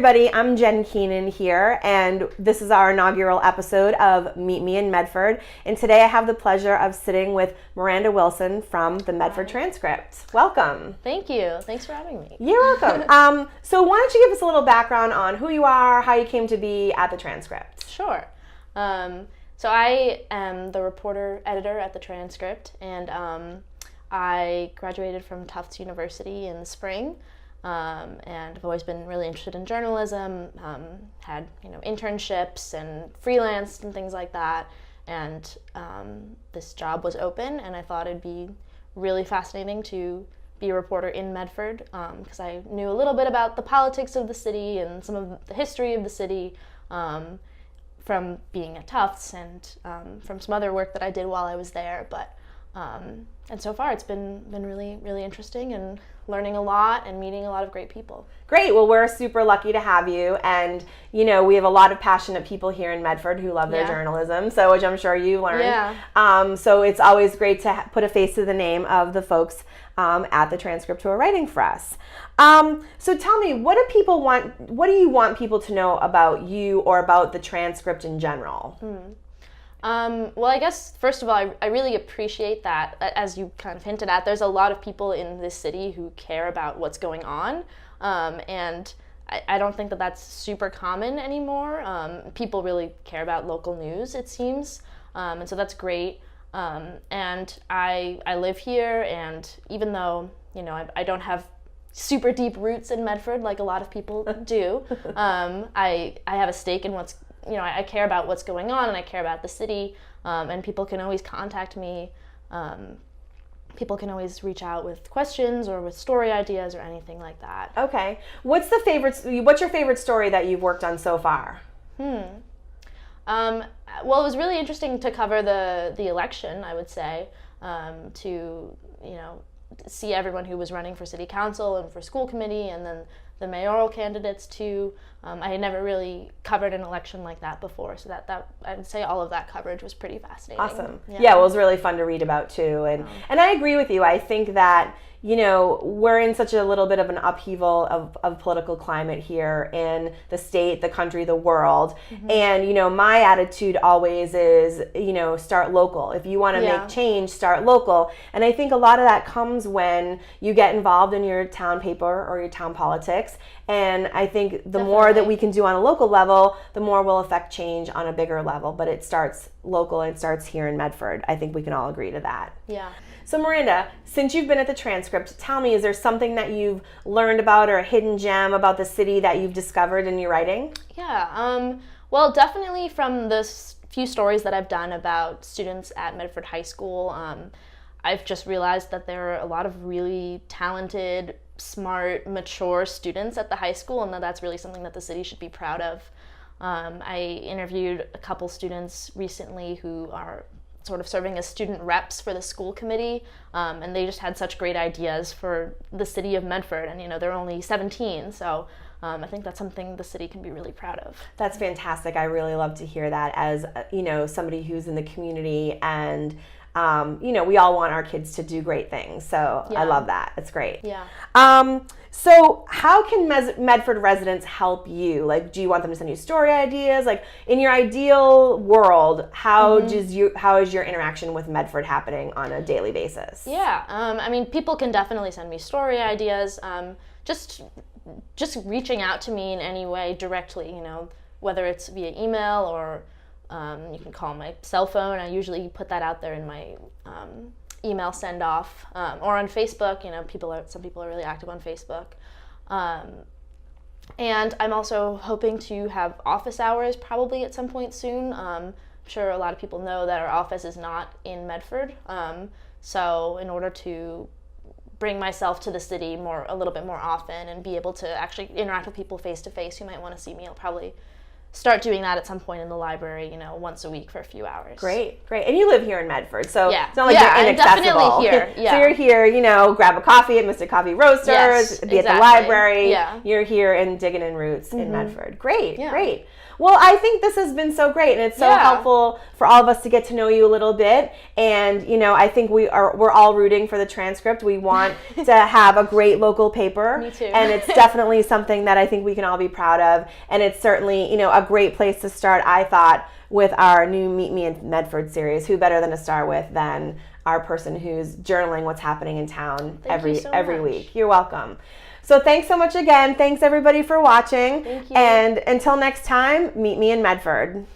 everybody, I'm Jen Keenan here, and this is our inaugural episode of Meet Me in Medford. And today I have the pleasure of sitting with Miranda Willson from the Medford Transcript. Welcome. Thank you. Thanks for having me. You're welcome. So why don't you give us a little background on who you are, how you came to be at the Transcript? Sure. So I am the reporter editor at the Transcript, and I graduated from Tufts University in the spring. And I've always been really interested in journalism, had internships and freelanced and things like that, and this job was open, and I thought it'd be really fascinating to be a reporter in Medford, because I knew a little bit about the politics of the city and some of the history of the city from being at Tufts and from some other work that I did while I was there, and so far it's been really, really interesting and learning a lot and meeting a lot of great people. Great. Well, we're super lucky to have you. And, we have a lot of passionate people here in Medford who love their journalism, so which I'm sure you learned. Yeah. So it's always great to put a face to the name of the folks at the Transcript who are writing for us. So tell me, what do you want people to know about you or about the Transcript in general? Well, I guess, first of all, I really appreciate that, as you kind of hinted at, there's a lot of people in this city who care about what's going on, and I don't think that that's super common anymore. People really care about local news, it seems, and so that's great. And I live here, and even though, I don't have super deep roots in Medford like a lot of people do, I have a stake in what's I care about what's going on, and I care about the city, and people can always contact me. People can always reach out with questions or with story ideas or anything like that. Okay. What's your favorite story that you've worked on so far? Well, it was really interesting to cover the election, I would say, to see everyone who was running for city council and for school committee, and then the mayoral candidates too. I had never really covered an election like that before, so that I would say all of that coverage was pretty fascinating. Awesome. Yeah, well, it was really fun to read about too, and I agree with you. I think that we're in such a little bit of an upheaval of political climate here in the state, the country, the world. Mm-hmm. And, my attitude always is, start local. If you want to make change, start local. And I think a lot of that comes when you get involved in your town paper or your town politics. And I think the more that we can do on a local level, the more will affect change on a bigger level. But it starts local and it starts here in Medford. I think we can all agree to that. Yeah. So Miranda, since you've been at the Transcript, tell me, is there something that you've learned about or a hidden gem about the city that you've discovered in your writing? Yeah, well, definitely from the few stories that I've done about students at Medford High School, I've just realized that there are a lot of really talented, smart, mature students at the high school, and that's really something that the city should be proud of. I interviewed a couple students recently who are sort of serving as student reps for the school committee, and they just had such great ideas for the city of Medford, and they're only 17, so I think that's something the city can be really proud of. That's fantastic. I really love to hear that as somebody who's in the community, and we all want our kids to do great things, so I love that. It's great. Yeah. So how can Medford residents help you? Like, do you want them to send you story ideas? Like, in your ideal world, how is your interaction with Medford happening on a daily basis? Yeah, people can definitely send me story ideas. Just reaching out to me in any way directly, whether it's via email or you can call my cell phone. I usually put that out there in my email send off, or on Facebook. Some people are really active on Facebook, and I'm also hoping to have office hours probably at some point soon. I'm sure a lot of people know that our office is not in Medford, so in order to bring myself to the city a little bit more often and be able to actually interact with people face to face who might want to see me, I'll probably start doing that at some point in the library, once a week for a few hours. Great. And you live here in Medford, so Yeah. it's not like you're inaccessible. I'm definitely here. Yeah. So you're here, grab a coffee at Mr. Coffee Roasters, Yes, be at the exactly. library. Yeah. You're here and digging in roots in Medford. Great. Yeah. Well, I think this has been so great, and it's so helpful for all of us to get to know you a little bit. And I think we're all rooting for the Transcript. We want to have a great local paper. Me too. And it's definitely something that I think we can all be proud of. And it's certainly a great place to start, I thought, with our new Meet Me in Medford series. Who better than to start with than our person who's journaling what's happening in town every week. You're welcome. So thanks so much again. Thanks everybody for watching. Thank you. And until next time, meet me in Medford.